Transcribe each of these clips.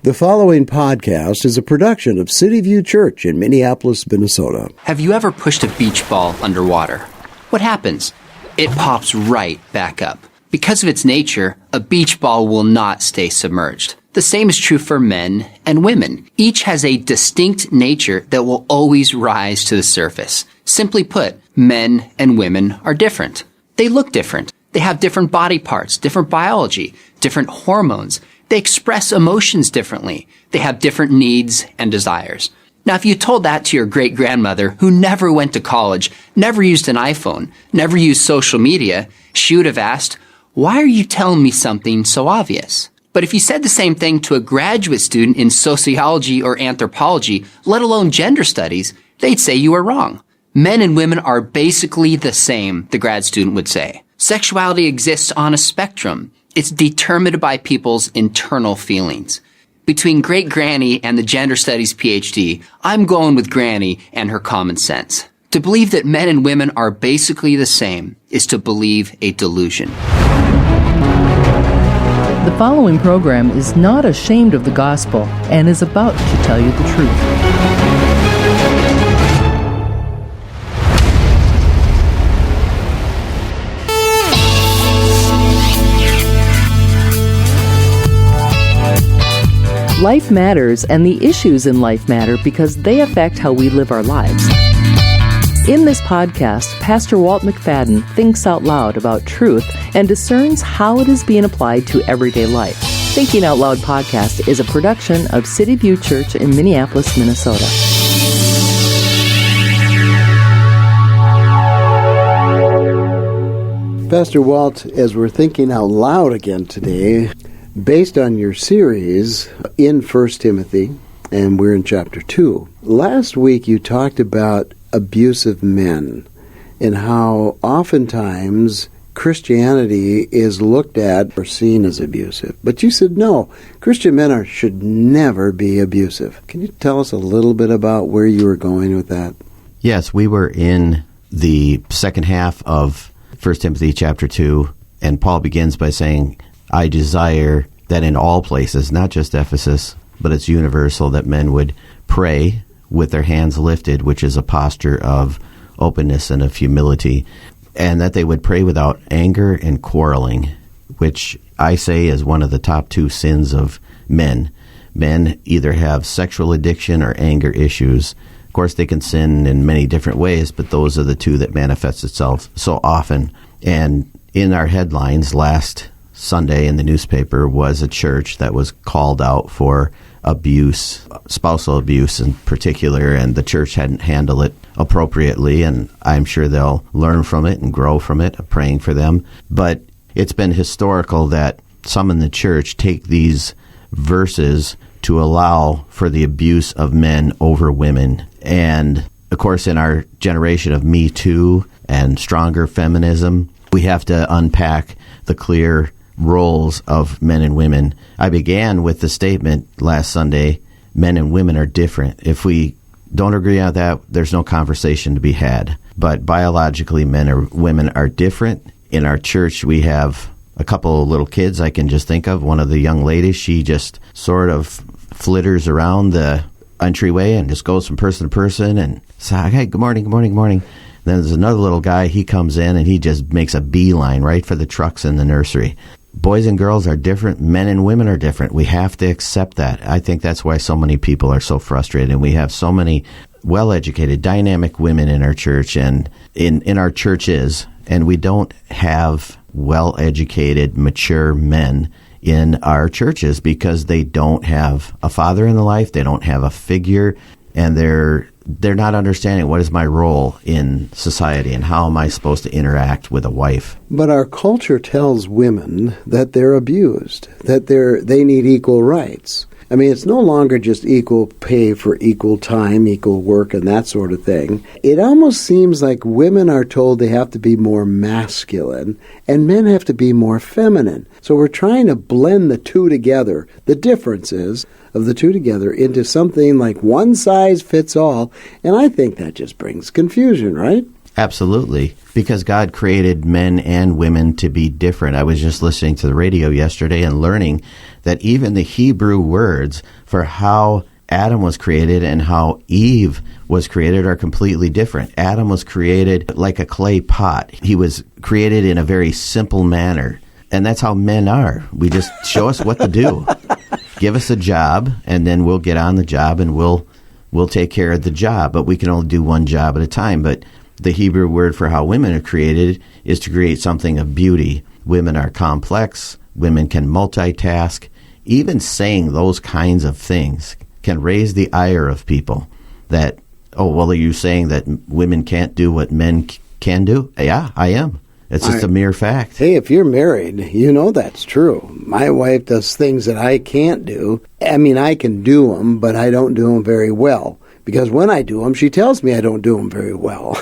The following podcast is a production of Cityview Church in Minneapolis, Minnesota. Have you ever pushed a beach ball underwater? What happens? It pops right back up. Because of its nature, a beach ball will not stay submerged. The same is true for men and women. Each has a distinct nature that will always rise to the surface. Simply put, men and women are different. They look different. They have different body parts, different biology, different hormones. They express emotions differently. They have different needs and desires. Now, if you told that to your great-grandmother who never went to college, never used an iPhone, never used social media, she would have asked, "Why are you telling me something so obvious?" But if you said the same thing to a graduate student in sociology or anthropology, let alone gender studies, they'd say you were wrong. Men and women are basically the same, the grad student would say. Sexuality exists on a spectrum. It's determined by people's internal feelings. Between Great Granny and the Gender Studies PhD, I'm going with Granny and her common sense. To believe that men and women are basically the same is to believe a delusion. The following program is not ashamed of the gospel and is about to tell you the truth. Life matters, and the issues in life matter because they affect how we live our lives. In this podcast, Pastor Walt McFadden thinks out loud about truth and discerns how it is being applied to everyday life. Thinking Out Loud podcast is a production of Cityview Church in Minneapolis, Minnesota. Pastor Walt, as we're thinking out loud again today, based on your series in 1 Timothy, and we're in chapter 2. Last week you talked about abusive men and how oftentimes Christianity is looked at or seen as abusive. But you said no, Christian men should never be abusive. Can you tell us a little bit about where you were going with that? Yes, we were in the second half of 1 Timothy chapter 2, and Paul begins by saying, I desire that in all places, not just Ephesus, but it's universal, that men would pray with their hands lifted, which is a posture of openness and of humility, and that they would pray without anger and quarreling, which I say is one of the top two sins of men. Men either have sexual addiction or anger issues. Of course, they can sin in many different ways, but those are the two that manifest itself so often. And in our headlines last Sunday in the newspaper was a church that was called out for abuse, spousal abuse in particular, and the church hadn't handled it appropriately, and I'm sure they'll learn from it and grow from it. I'm praying for them. But it's been historical that some in the church take these verses to allow for the abuse of men over women. And, of course, in our generation of Me Too and stronger feminism, we have to unpack the clear roles of men and women. I began with the statement last Sunday, men and women are different. If we don't agree on that, there's no conversation to be had. But biologically, men or women are different. In our church, we have a couple of little kids I can just think of. One of the young ladies, she just sort of flitters around the entryway and just goes from person to person and says, hey, good morning, good morning, good morning. Then there's another little guy, he comes in and he just makes a beeline right for the trucks in the nursery. Boys and girls are different. Men and women are different. We have to accept that. I think that's why so many people are so frustrated. And we have so many well-educated, dynamic women in our church and in our churches. And we don't have well-educated, mature men in our churches because they don't have a father in the life. They don't have a figure. And they're not understanding what is my role in society and how am I supposed to interact with a wife. But our culture tells women that they're abused, that they need equal rights. I mean, it's no longer just equal pay for equal time, equal work, and that sort of thing. It almost seems like women are told they have to be more masculine and men have to be more feminine. So we're trying to blend the two together, the differences of the two together, into something like one size fits all, and I think that just brings confusion, right? Absolutely, because God created men and women to be different. I was just listening to the radio yesterday and learning that even the Hebrew words for how Adam was created and how Eve was created are completely different. Adam was created like a clay pot. He was created in a very simple manner. And that's how men are. We just show us what to do. Give us a job, and then we'll get on the job, and we'll take care of the job. But we can only do one job at a time. But the Hebrew word for how women are created is to create something of beauty. Women are complex. Women can multitask. Even saying those kinds of things can raise the ire of people that, oh, well, are you saying that women can't do what men can do? Yeah, I am. It's just a mere fact. Hey, if you're married, you know that's true. My wife does things that I can't do. I mean, I can do them, but I don't do them very well. Because when I do them, she tells me I don't do them very well.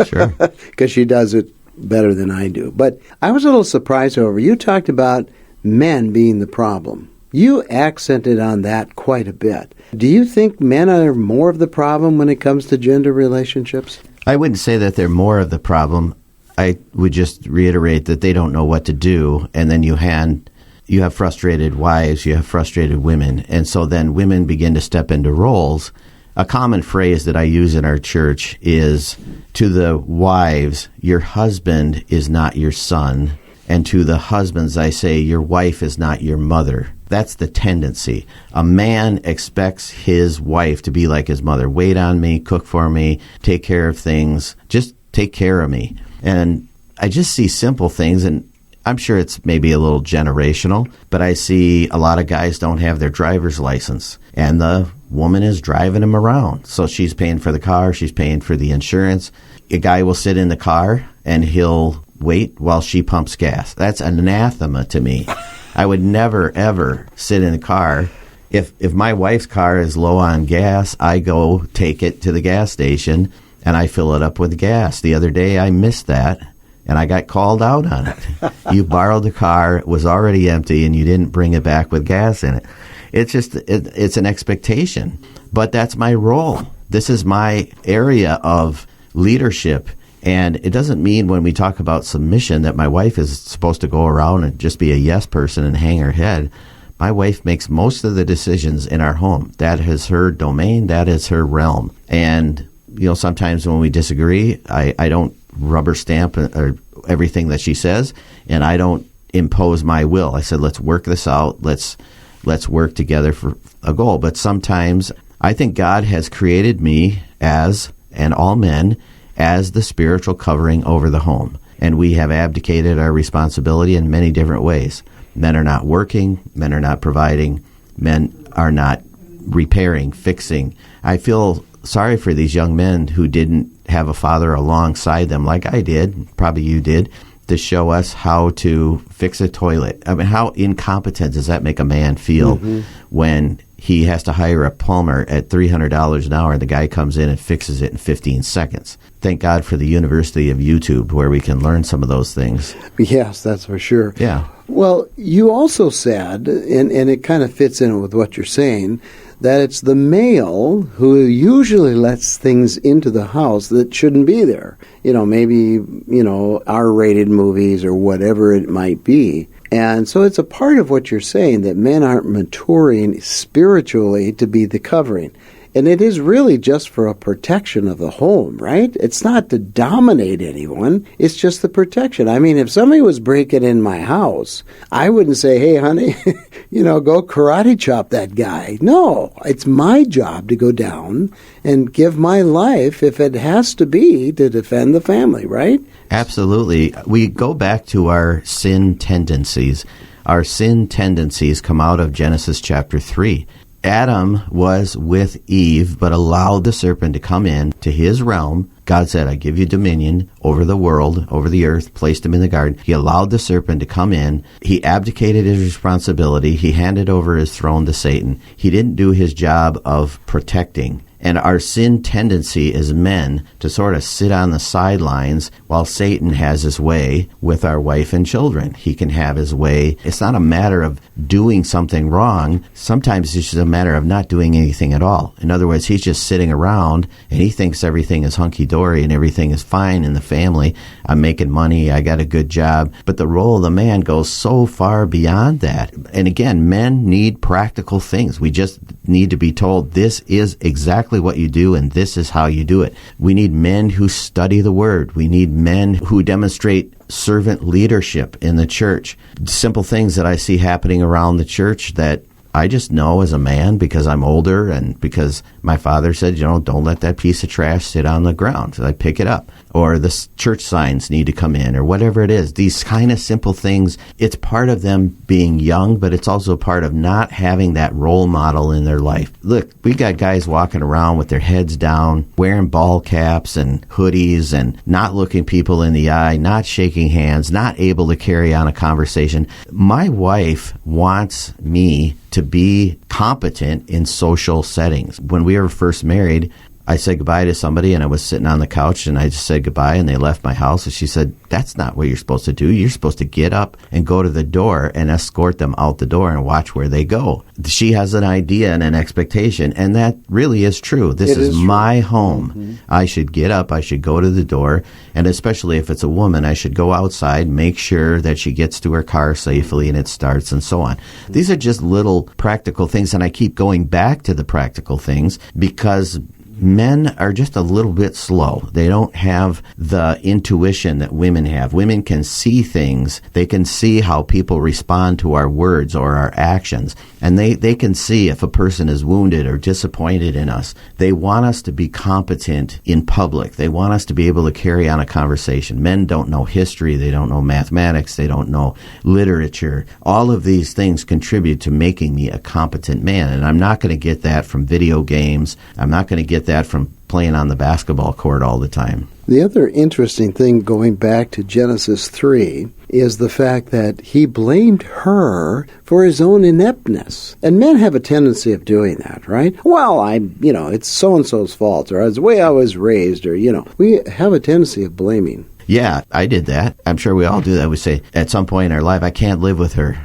Sure. Because she does it better than I do. But I was a little surprised, however. You talked about men being the problem. You accented on that quite a bit. Do you think men are more of the problem when it comes to gender relationships? I wouldn't say that they're more of the problem. I would just reiterate that they don't know what to do, and then you have frustrated wives, you have frustrated women, and so then women begin to step into roles. A common phrase that I use in our church is, to the wives, your husband is not your son, and to the husbands I say, your wife is not your mother. That's the tendency. A man expects his wife to be like his mother. Wait on me, cook for me, take care of things, just take care of me. And I just see simple things, and I'm sure it's maybe a little generational, but I see a lot of guys don't have their driver's license, and the woman is driving them around. So she's paying for the car, she's paying for the insurance. A guy will sit in the car, and he'll wait while she pumps gas. That's anathema to me. I would never, ever sit in a car. If my wife's car is low on gas, I go take it to the gas station, and I fill it up with gas. The other day, I missed that, and I got called out on it. You borrowed the car, it was already empty, and you didn't bring it back with gas in it. It's just, it's an expectation. But that's my role. This is my area of leadership. And it doesn't mean when we talk about submission that my wife is supposed to go around and just be a yes person and hang her head. My wife makes most of the decisions in our home. That is her domain. That is her realm. And sometimes when we disagree, I don't rubber stamp or everything that she says, and I don't impose my will. I said, let's work this out. Let's work together for a goal. But sometimes I think God has created me and all men as the spiritual covering over the home. And we have abdicated our responsibility in many different ways. Men are not working. Men are not providing. Men are not repairing, fixing. I feel sorry for these young men who didn't have a father alongside them like I did, probably you did, to show us how to fix a toilet. I mean, how incompetent does that make a man feel when he has to hire a plumber at $300 an hour and the guy comes in and fixes it in 15 seconds? Thank God for the University of YouTube where we can learn some of those things. Yes, that's for sure. Yeah. Well, you also said, and it kind of fits in with what you're saying, that it's the male who usually lets things into the house that shouldn't be there. Maybe, R-rated movies or whatever it might be. And so it's a part of what you're saying that men aren't maturing spiritually to be the covering. And it is really just for a protection of the home, right? It's not to dominate anyone. It's just the protection. I mean, if somebody was breaking in my house, I wouldn't say, hey, honey, go karate chop that guy. No, it's my job to go down and give my life, if it has to be, to defend the family, right? Absolutely. We go back to our sin tendencies. Our sin tendencies come out of Genesis chapter 3. Adam was with Eve, but allowed the serpent to come in to his realm. God said, I give you dominion over the world, over the earth, placed him in the garden. He allowed the serpent to come in. He abdicated his responsibility. He handed over his throne to Satan. He didn't do his job of protecting. And our sin tendency as men to sort of sit on the sidelines while Satan has his way with our wife and children. He can have his way. It's not a matter of doing something wrong. Sometimes it's just a matter of not doing anything at all. In other words, he's just sitting around and he thinks everything is hunky-dory and everything is fine in the family. I'm making money. I got a good job. But the role of the man goes so far beyond that. And again, men need practical things. We just need to be told this is exactly what you do and this is how you do it. We need men who study the Word. We need men who demonstrate servant leadership in the church. Simple things that I see happening around the church that I just know as a man because I'm older and because my father said, don't let that piece of trash sit on the ground. So I pick it up. Or the church signs need to come in or whatever it is. These kind of simple things, it's part of them being young, but it's also part of not having that role model in their life. Look, we got guys walking around with their heads down, wearing ball caps and hoodies and not looking people in the eye, not shaking hands, not able to carry on a conversation. My wife wants me to be competent in social settings. When we were first married, I said goodbye to somebody and I was sitting on the couch and I just said goodbye and they left my house and she said, that's not what you're supposed to do. You're supposed to get up and go to the door and escort them out the door and watch where they go. She has an idea and an expectation, and that really is true. This is my home. Mm-hmm. I should get up, I should go to the door, and especially if it's a woman, I should go outside, make sure that she gets to her car safely and it starts and so on. Mm-hmm. These are just little practical things, and I keep going back to the practical things because men are just a little bit slow. They don't have the intuition that women have. Women can see things. They can see how people respond to our words or our actions. And they can see if a person is wounded or disappointed in us. They want us to be competent in public. They want us to be able to carry on a conversation. Men don't know history. They don't know mathematics. They don't know literature. All of these things contribute to making me a competent man. And I'm not going to get that from video games. I'm not going to get that from playing on the basketball court all the time. The other interesting thing going back to Genesis 3 is the fact that he blamed her for his own ineptness. And men have a tendency of doing that, right? Well, it's so-and-so's fault, or it's the way I was raised, or, we have a tendency of blaming. Yeah, I did that. I'm sure we all do that. We say, at some point in our life, I can't live with her.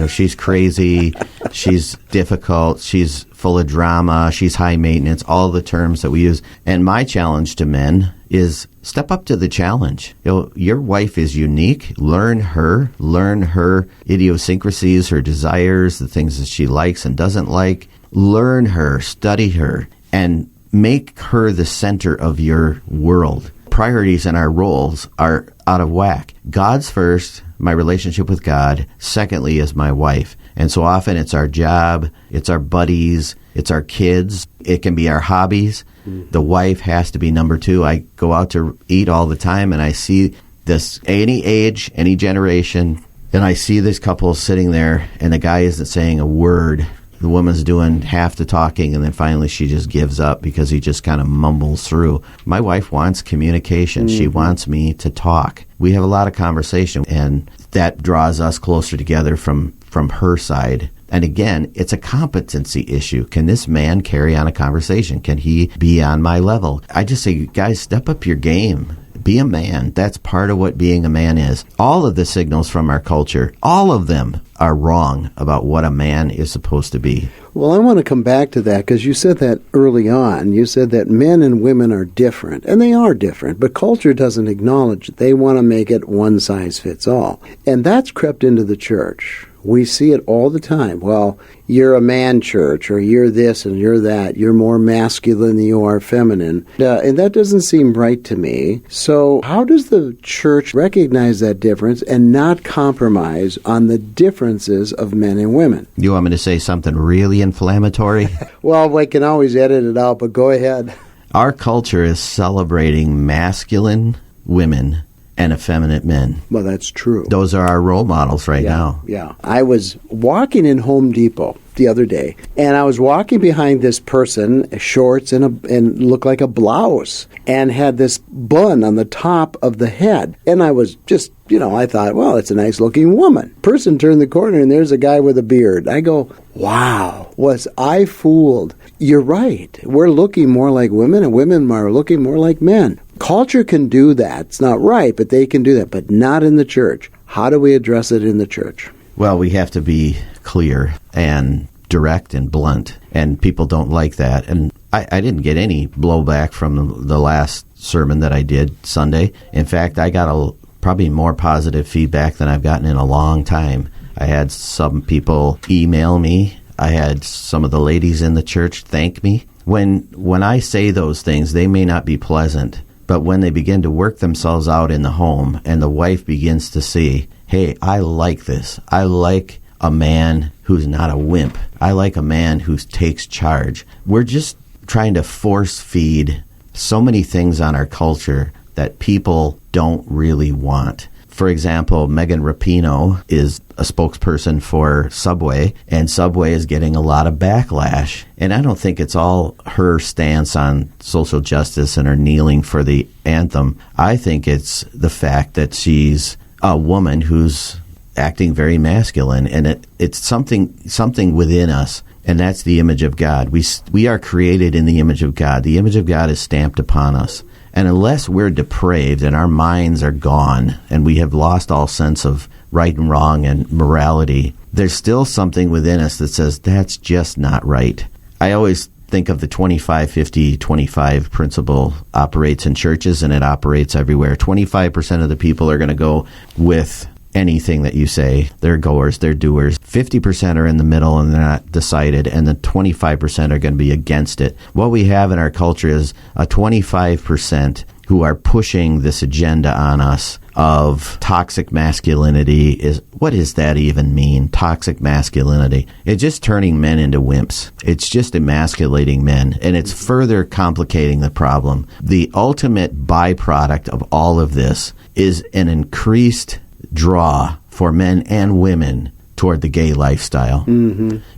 She's crazy, she's difficult, she's full of drama, she's high maintenance, all the terms that we use. And my challenge to men is step up to the challenge. Your wife is unique. Learn her idiosyncrasies, her desires, the things that she likes and doesn't like. Learn her, study her, and make her the center of your world. Priorities and our roles are out of whack. God's first, my relationship with God. Secondly is my wife. And so often it's our job, it's our buddies, it's our kids, it can be our hobbies. The wife has to be number two. I go out to eat all the time and I see this, any age, any generation, and I see this couple sitting there and the guy isn't saying a word. The woman's doing half the talking, and then finally she just gives up because he just kind of mumbles through. My wife wants communication. Mm-hmm. She wants me to talk. We have a lot of conversation, and that draws us closer together from her side. And again, it's a competency issue. Can this man carry on a conversation? Can he be on my level? I just say, guys, step up your game. Be a man. That's part of what being a man is. All of the signals from our culture, all of them are wrong about what a man is supposed to be. Well, I want to come back to that because you said that early on. You said that men and women are different, and they are different, but culture doesn't acknowledge it. They want to make it one size fits all. And that's crept into the church. We see it all the time. Well, you're a man church, or you're this and you're that. You're more masculine than you are feminine. And that doesn't seem right to me. So how does the church recognize that difference and not compromise on the differences of men and women? You want me to say something really inflammatory? Well, we can always edit it out, but go ahead. Our culture is celebrating masculine women and effeminate men. Well, that's true. Those are our role models right now. Yeah. I was walking in Home Depot the other day, and I was walking behind this person, shorts and looked like a blouse, and had this bun on the top of the head. And I was just, I thought, well, it's a nice-looking woman. Person turned the corner, and there's a guy with a beard. I go, wow, was I fooled? You're right. We're looking more like women, and women are looking more like men. Culture can do that. It's not right, but they can do that, but not in the church. How do we address it in the church? Well, we have to be clear and direct and blunt, and people don't like that. And I didn't get any blowback from the last sermon that I did Sunday. In fact, I got probably more positive feedback than I've gotten in a long time. I had some people email me. I had some of the ladies in the church thank me. When I say those things, they may not be pleasant, but when they begin to work themselves out in the home and the wife begins to see, hey, I like this. I like a man who's not a wimp. I like a man who takes charge. We're just trying to force feed so many things on our culture that people don't really want. For example, Megan Rapinoe is a spokesperson for Subway, and Subway is getting a lot of backlash. And I don't think it's all her stance on social justice and her kneeling for the anthem. I think it's the fact that she's a woman who's acting very masculine, and it's something within us, and that's the image of God. We are created in the image of God. The image of God is stamped upon us. And unless we're depraved and our minds are gone and we have lost all sense of right and wrong and morality, there's still something within us that says that's just not right. I always think of the 25-50-25 principle operates in churches, and it operates everywhere. 25% of the people are going to go with anything that you say. They're goers, they're doers. 50% are in the middle and they're not decided, and the 25% are going to be against it. What we have in our culture is a 25% who are pushing this agenda on us of toxic masculinity. What does that even mean, toxic masculinity? It's just turning men into wimps. It's just emasculating men, and it's further complicating the problem. The ultimate byproduct of all of this is an increased draw for men and women toward the gay lifestyle,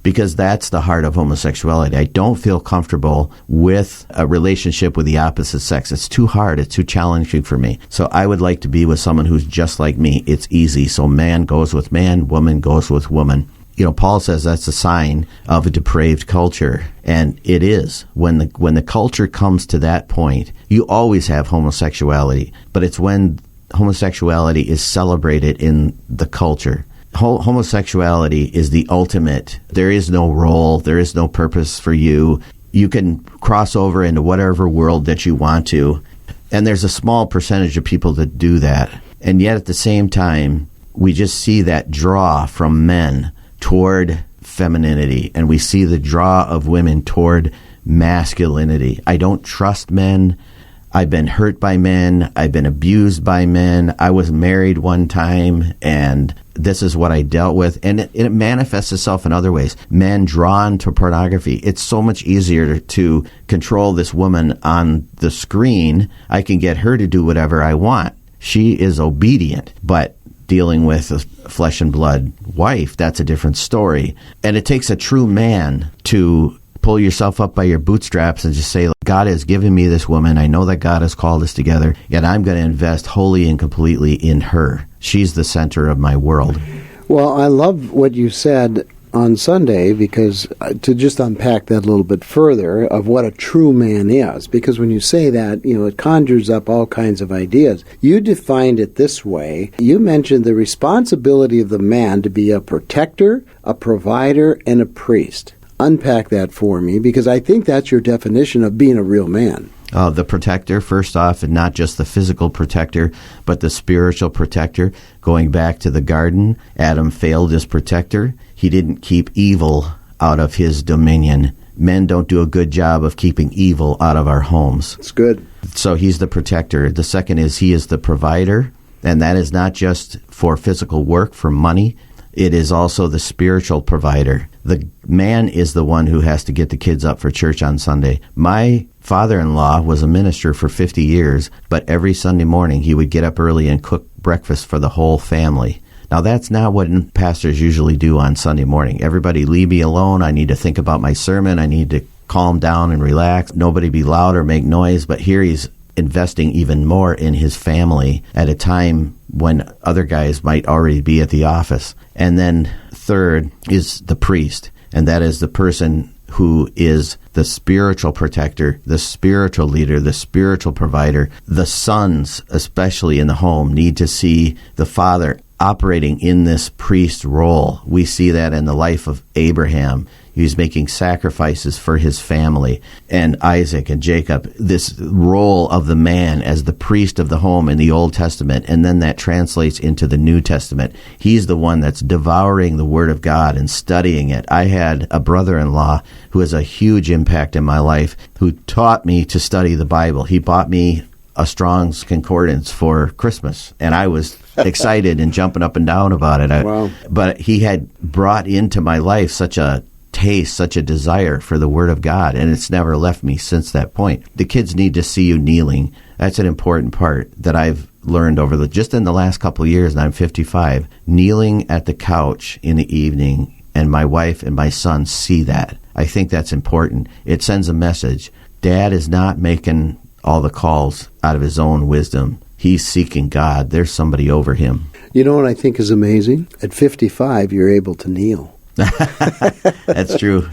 because that's the heart of homosexuality. I don't feel comfortable with a relationship with the opposite sex. It's too hard. It's too challenging for me. So I would like to be with someone who's just like me. It's easy. So man goes with man, woman goes with woman. Paul says that's a sign of a depraved culture, and it is. When the culture comes to that point, you always have homosexuality, but it's when homosexuality is celebrated in the culture. Homosexuality is the ultimate. There is no role. There is no purpose for you. You can cross over into whatever world that you want to. And there's a small percentage of people that do that. And yet at the same time, we just see that draw from men toward femininity. And we see the draw of women toward masculinity. I don't trust men. I've been hurt by men. I've been abused by men. I was married one time, and this is what I dealt with. And it manifests itself in other ways. Men drawn to pornography. It's so much easier to control this woman on the screen. I can get her to do whatever I want. She is obedient, but dealing with a flesh and blood wife, that's a different story. And it takes a true man to pull yourself up by your bootstraps and just say, God has given me this woman. I know that God has called us together, yet I'm going to invest wholly and completely in her. She's the center of my world. Well, I love what you said on Sunday, because to just unpack that a little bit further of what a true man is, because when you say that, it conjures up all kinds of ideas. You defined it this way. You mentioned the responsibility of the man to be a protector, a provider, and a priest. Unpack that for me, because I think that's your definition of being a real man. The protector, first off, and not just the physical protector, but the spiritual protector. Going back to the garden, Adam failed as protector. He didn't keep evil out of his dominion. Men don't do a good job of keeping evil out of our homes. It's good. So he's the protector. The second is he is the provider, and that is not just for physical work, for money. It is also the spiritual provider. The man is the one who has to get the kids up for church on Sunday. My father-in-law was a minister for 50 years, but every Sunday morning he would get up early and cook breakfast for the whole family. Now, that's not what pastors usually do on Sunday morning. Everybody leave me alone. I need to think about my sermon. I need to calm down and relax. Nobody be loud or make noise. But here he's investing even more in his family at a time when other guys might already be at the office. And then third is the priest, and that is the person who is the spiritual protector, the spiritual leader, the spiritual provider. The sons, especially in the home, need to see the father operating in this priest role. We see that in the life of Abraham. He's making sacrifices for his family, and Isaac and Jacob, this role of the man as the priest of the home in the Old Testament, and then that translates into the New Testament. He's the one that's devouring the Word of God and studying it. I had a brother-in-law who has a huge impact in my life who taught me to study the Bible. He bought me a Strong's Concordance for Christmas, and I was excited and jumping up and down about it. Wow. But he had brought into my life such a taste, such a desire for the Word of God, and it's never left me since that point. The kids need to see you kneeling. That's an important part that I've learned over just in the last couple of years, and I'm 55, kneeling at the couch in the evening, and my wife and my son see that. I think that's important. It sends a message. Dad is not making all the calls out of his own wisdom. He's seeking God. There's somebody over him. You know what I think is amazing? At 55, you're able to kneel. That's true.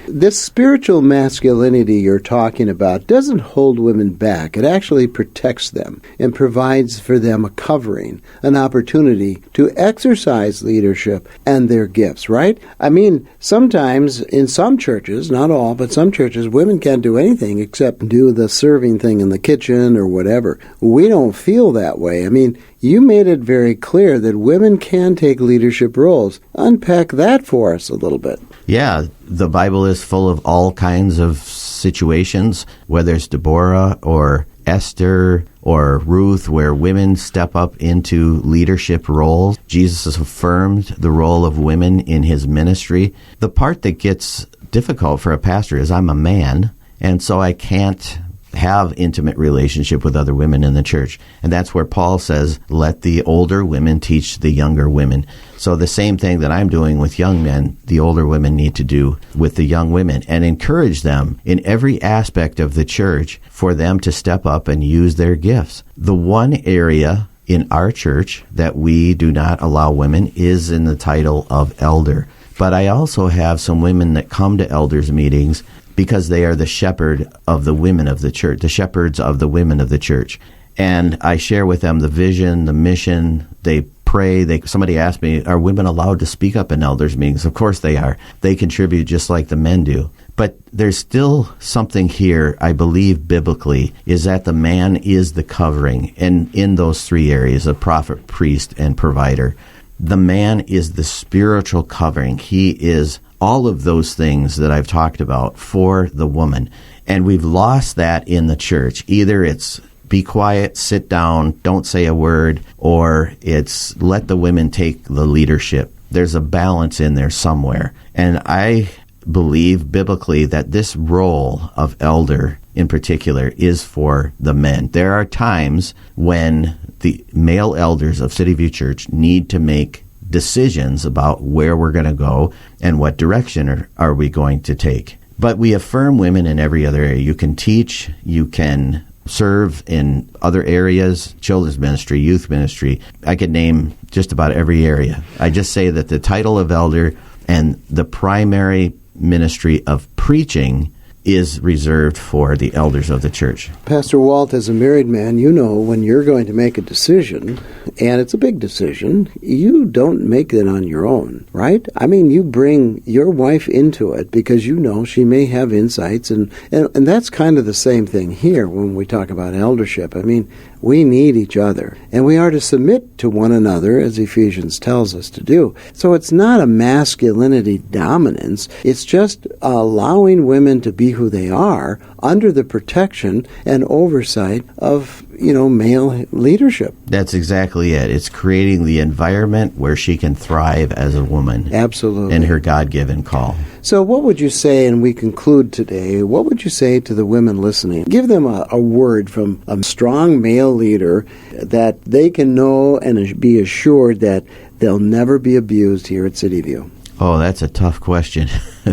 This spiritual masculinity you're talking about doesn't hold women back. It actually protects them and provides for them a covering, an opportunity to exercise leadership and their gifts, right? I mean, sometimes in some churches, not all, but some churches, women can't do anything except do the serving thing in the kitchen or whatever. We don't feel that way. I mean, you made it very clear that women can take leadership roles. Unpack that for us a little bit. Yeah, the Bible is full of all kinds of situations, whether it's Deborah or Esther or Ruth, where women step up into leadership roles. Jesus has affirmed the role of women in his ministry. The part that gets difficult for a pastor is I'm a man, and so I can't have intimate relationship with other women in the church. And that's where Paul says, let the older women teach the younger women. So the same thing that I'm doing with young men, the older women need to do with the young women, and encourage them in every aspect of the church for them to step up and use their gifts. The one area in our church that we do not allow women is in the title of elder. But I also have some women that come to elders meetings because they are the shepherd of the women of the church, the shepherds of the women of the church. And I share with them the vision, the mission. They pray. Somebody asked me, are women allowed to speak up in elders meetings? Of course they are. They contribute just like the men do. But there's still something here, I believe biblically, is that the man is the covering. And in those three areas of prophet, priest, and provider, the man is the spiritual covering. He is all of those things that I've talked about for the woman. And we've lost that in the church. Either it's be quiet, sit down, don't say a word, or it's let the women take the leadership. There's a balance in there somewhere. And I believe biblically that this role of elder in particular is for the men. There are times when the male elders of Cityview Church need to make decisions about where we're going to go and what direction are we going to take. But we affirm women in every other area. You can teach, you can serve in other areas, children's ministry, youth ministry. I could name just about every area. I just say that the title of elder and the primary ministry of preaching is reserved for the elders of the church. Pastor Walt, as a married man, you know when you're going to make a decision, and it's a big decision, you don't make it on your own, right? I mean, you bring your wife into it because you know she may have insights, and that's kind of the same thing here when we talk about eldership. I mean, we need each other, and we are to submit to one another, as Ephesians tells us to do. So it's not a masculinity dominance. It's just allowing women to be who they are under the protection and oversight of male leadership. That's exactly it. It's creating the environment where she can thrive as a woman. Absolutely. In her God-given call. So what would you say, and we conclude today, what would you say to the women listening? Give them a word from a strong male leader that they can know and be assured that they'll never be abused here at Cityview. Oh, that's a tough question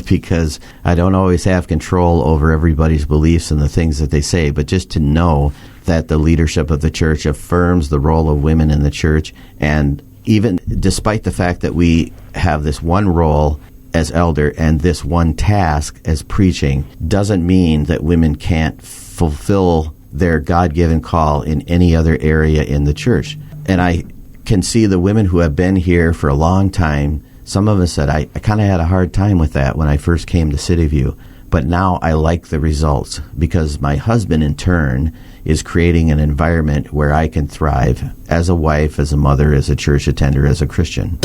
because I don't always have control over everybody's beliefs and the things that they say, but just to know that the leadership of the church affirms the role of women in the church, and even despite the fact that we have this one role as elder and this one task as preaching, doesn't mean that women can't fulfill their God-given call in any other area in the church. And I can see the women who have been here for a long time. Some of us said, I kind of had a hard time with that when I first came to Cityview, but now I like the results because my husband, in turn, is creating an environment where I can thrive as a wife, as a mother, as a church attender, as a Christian.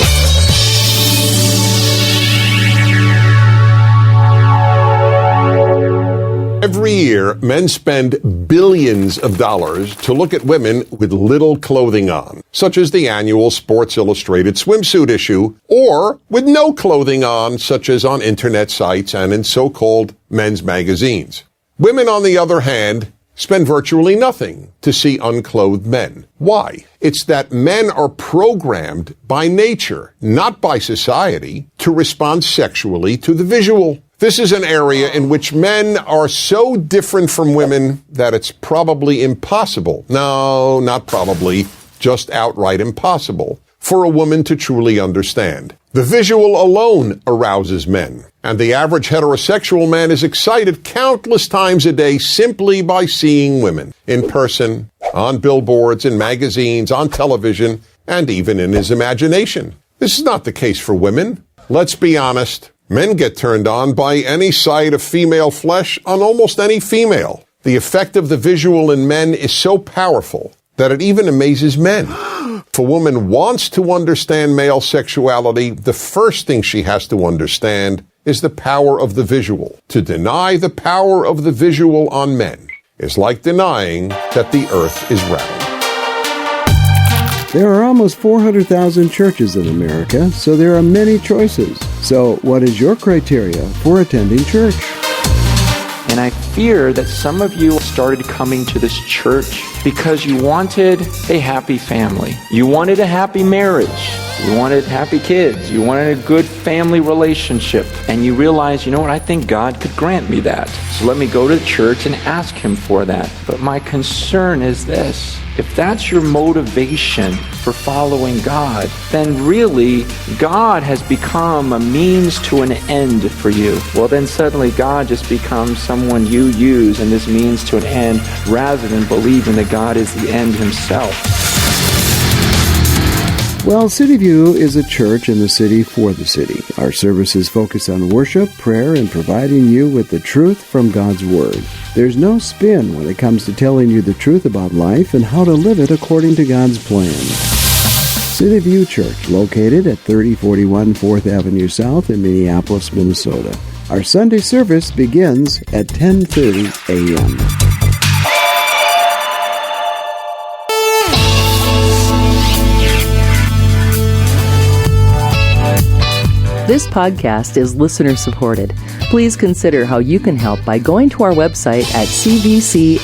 Every year, men spend billions of dollars to look at women with little clothing on, such as the annual Sports Illustrated swimsuit issue, or with no clothing on, such as on internet sites and in so-called men's magazines. Women, on the other hand, spend virtually nothing to see unclothed men. Why? It's that men are programmed by nature, not by society, to respond sexually to the visual. This is an area in which men are so different from women that it's probably impossible. No, not probably, just outright impossible for a woman to truly understand. The visual alone arouses men, and the average heterosexual man is excited countless times a day simply by seeing women in person, on billboards, in magazines, on television, and even in his imagination. This is not the case for women. Let's be honest. Men get turned on by any sight of female flesh on almost any female. The effect of the visual in men is so powerful that it even amazes men. If a woman wants to understand male sexuality, the first thing she has to understand is the power of the visual. To deny the power of the visual on men is like denying that the earth is round. There are almost 400,000 churches in America, so there are many choices. So what is your criteria for attending church? And I fear that some of you started coming to this church because you wanted a happy family. You wanted a happy marriage. You wanted happy kids. You wanted a good family relationship. And you realized, you know what, I think God could grant me that. So let me go to church and ask Him for that. But my concern is this. If that's your motivation for following God, then really God has become a means to an end for you. Well, then suddenly God just becomes someone you use in this means to an end rather than believing that God is the end Himself. Well, Cityview is a church in the city for the city. Our services focus on worship, prayer, and providing you with the truth from God's Word. There's no spin when it comes to telling you the truth about life and how to live it according to God's plan. Cityview Church, located at 3041 4th Avenue South in Minneapolis, Minnesota. Our Sunday service begins at 10:30 a.m. This podcast is listener-supported. Please consider how you can help by going to our website at cvcmpls.org.